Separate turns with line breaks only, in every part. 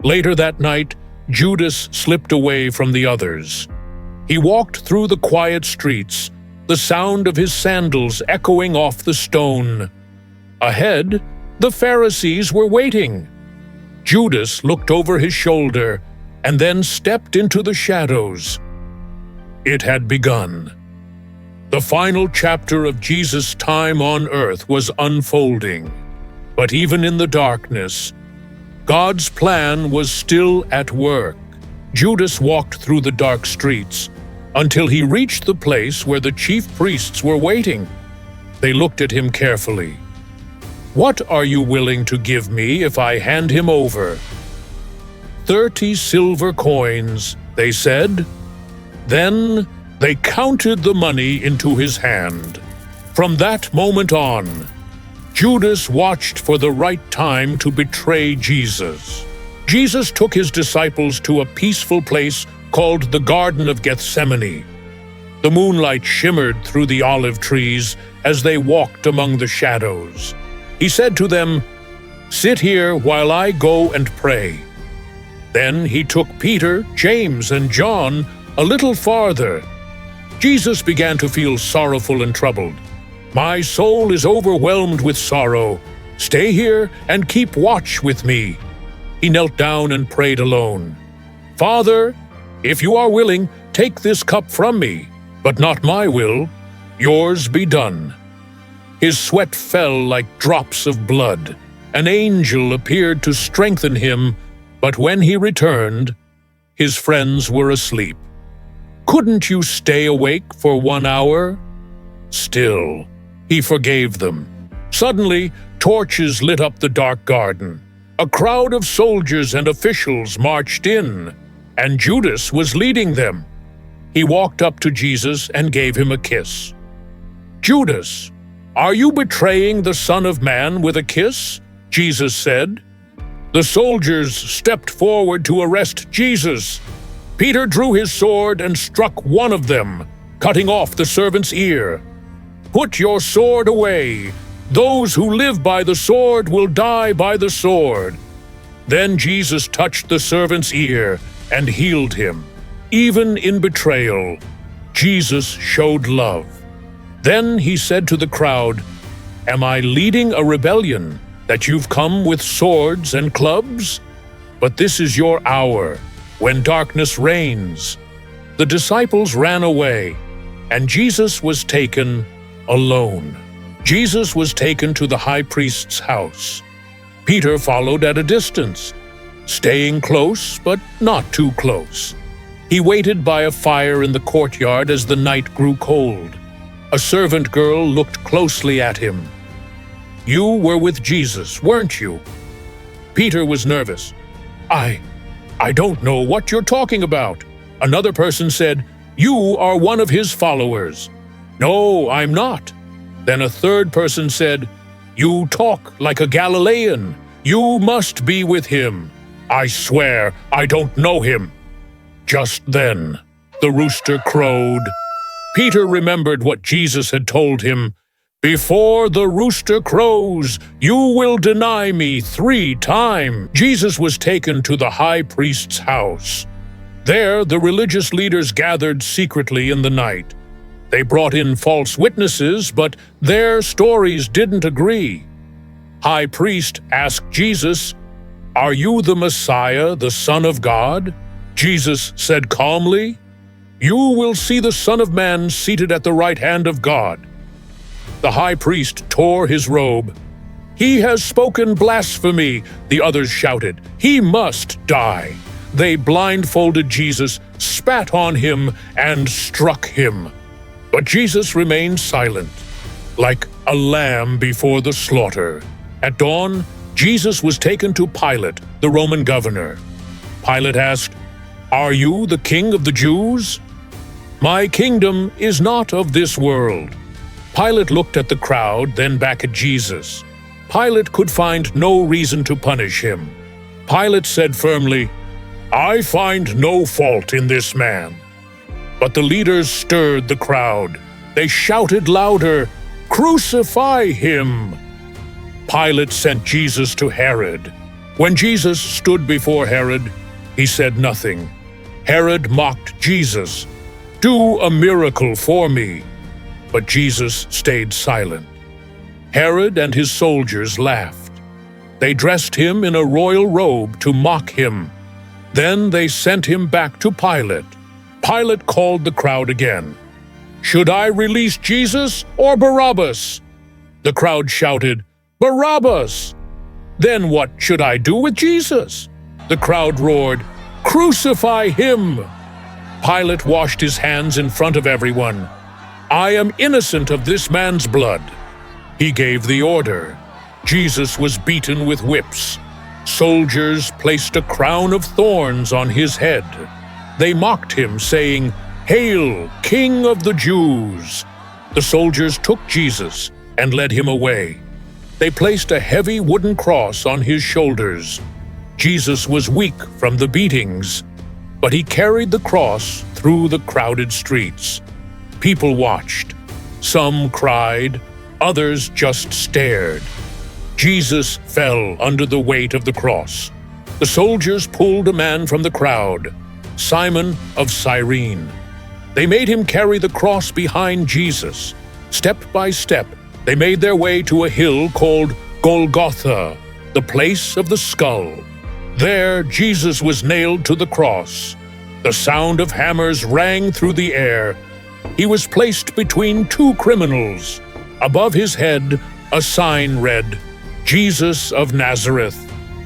Later that night, Judas slipped away from the others. He walked through the quiet streets, the sound of his sandals echoing off the stone. Ahead, the Pharisees were waiting. Judas looked over his shoulder and then stepped into the shadows. It had begun. The final chapter of Jesus' time on earth was unfolding. But even in the darkness, God's plan was still at work. Judas walked through the dark streets until he reached the place where the chief priests were waiting. They looked at him carefully. "What are you willing to give me if I hand him over?" 30 silver coins, they said. Then they counted the money into his hand. From that moment on, Judas watched for the right time to betray Jesus. Jesus took his disciples to a peaceful place called the Garden of Gethsemane. The moonlight shimmered through the olive trees as they walked among the shadows. He said to them, "Sit here while I go and pray." Then he took Peter, James, and John a little farther. Jesus began to feel sorrowful and troubled. "My soul is overwhelmed with sorrow. Stay here and keep watch with me." He knelt down and prayed alone. "Father, if you are willing, take this cup from me, but not my will. Yours be done." His sweat fell like drops of blood. An angel appeared to strengthen him, but when he returned, his friends were asleep. "Couldn't you stay awake for 1 hour?" Still, he forgave them. Suddenly, torches lit up the dark garden. A crowd of soldiers and officials marched in, and Judas was leading them. He walked up to Jesus and gave him a kiss. "Judas, are you betraying the Son of Man with a kiss?" Jesus said. The soldiers stepped forward to arrest Jesus. Peter drew his sword and struck one of them, cutting off the servant's ear. "Put your sword away. Those who live by the sword will die by the sword." Then Jesus touched the servant's ear and healed him. Even in betrayal, Jesus showed love. Then he said to the crowd, "Am I leading a rebellion that you've come with swords and clubs? But this is your hour, when darkness reigns." The disciples ran away, and Jesus was taken alone. Jesus was taken to the high priest's house. Peter followed at a distance, staying close but not too close. He waited by a fire in the courtyard as the night grew cold. A servant girl looked closely at him. "You were with Jesus, weren't you?" Peter was nervous. I don't know what you're talking about." Another person said, "You are one of his followers." "No, I'm not." Then a third person said, "You talk like a Galilean. You must be with him." "I swear, I don't know him." Just then, the rooster crowed. Peter remembered what Jesus had told him. "Before the rooster crows, you will deny me 3 times." Jesus was taken to the high priest's house. There, the religious leaders gathered secretly in the night. They brought in false witnesses, but their stories didn't agree. High priest asked Jesus, "Are you the Messiah, the Son of God?" Jesus said calmly, "You will see the Son of Man seated at the right hand of God." The high priest tore his robe. "He has spoken blasphemy," the others shouted. "He must die." They blindfolded Jesus, spat on him, and struck him. But Jesus remained silent, like a lamb before the slaughter. At dawn, Jesus was taken to Pilate, the Roman governor. Pilate asked, "Are you the king of the Jews?" "My kingdom is not of this world." Pilate looked at the crowd, then back at Jesus. Pilate could find no reason to punish him. Pilate said firmly, "I find no fault in this man." But the leaders stirred the crowd. They shouted louder, "Crucify him!" Pilate sent Jesus to Herod. When Jesus stood before Herod, he said nothing. Herod mocked Jesus. "Do a miracle for me." But Jesus stayed silent. Herod and his soldiers laughed. They dressed him in a royal robe to mock him. Then they sent him back to Pilate. Pilate called the crowd again. "Should I release Jesus or Barabbas?" The crowd shouted, "Barabbas!" "Then what should I do with Jesus?" The crowd roared, "Crucify him!" Pilate washed his hands in front of everyone. "I am innocent of this man's blood." He gave the order. Jesus was beaten with whips. Soldiers placed a crown of thorns on his head. They mocked him, saying, "Hail, King of the Jews!" The soldiers took Jesus and led him away. They placed a heavy wooden cross on his shoulders. Jesus was weak from the beatings, but he carried the cross through the crowded streets. People watched. Some cried, others just stared. Jesus fell under the weight of the cross. The soldiers pulled a man from the crowd, Simon of Cyrene. They made him carry the cross behind Jesus. Step by step, they made their way to a hill called Golgotha, the place of the skull. There, Jesus was nailed to the cross. The sound of hammers rang through the air. He was placed between two criminals. Above his head, a sign read, "Jesus of Nazareth,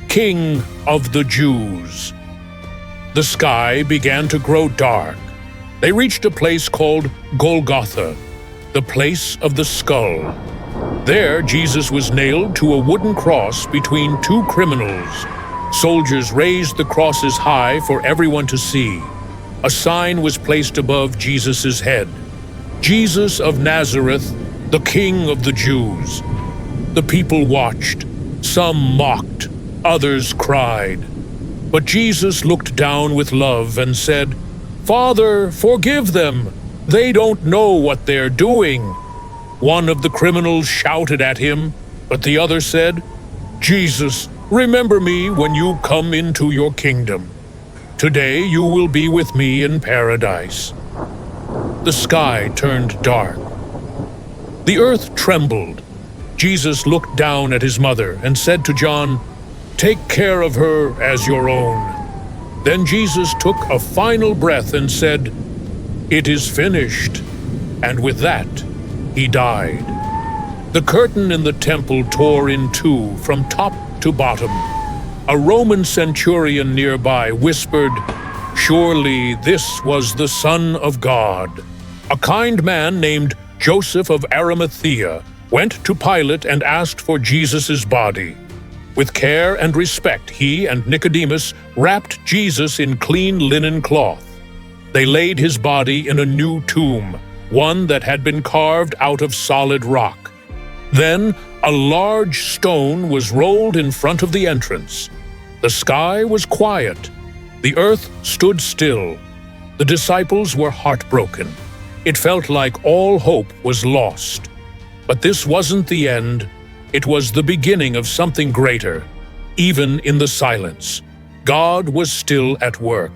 King of the Jews." The sky began to grow dark. They reached a place called Golgotha, the place of the skull. There, Jesus was nailed to a wooden cross between two criminals. Soldiers raised the crosses high for everyone to see. A sign was placed above Jesus' head, "Jesus of Nazareth, the King of the Jews." The people watched. Some mocked, others cried. But Jesus looked down with love and said, "Father, forgive them. They don't know what they're doing." One of the criminals shouted at him, but the other said, "Jesus, remember me when you come into your kingdom. Today you will be with me in paradise." The sky turned dark. The earth trembled. Jesus looked down at his mother and said to John, "Take care of her as your own." Then Jesus took a final breath and said, "It is finished." And with that, he died. The curtain in the temple tore in two from top to bottom. A Roman centurion nearby whispered, "Surely this was the Son of God." A kind man named Joseph of Arimathea went to Pilate and asked for Jesus' body. With care and respect, he and Nicodemus wrapped Jesus in clean linen cloth. They laid his body in a new tomb, one that had been carved out of solid rock. Then a large stone was rolled in front of the entrance. The sky was quiet. The earth stood still. The disciples were heartbroken. It felt like all hope was lost. But this wasn't the end. It was the beginning of something greater. Even in the silence, God was still at work.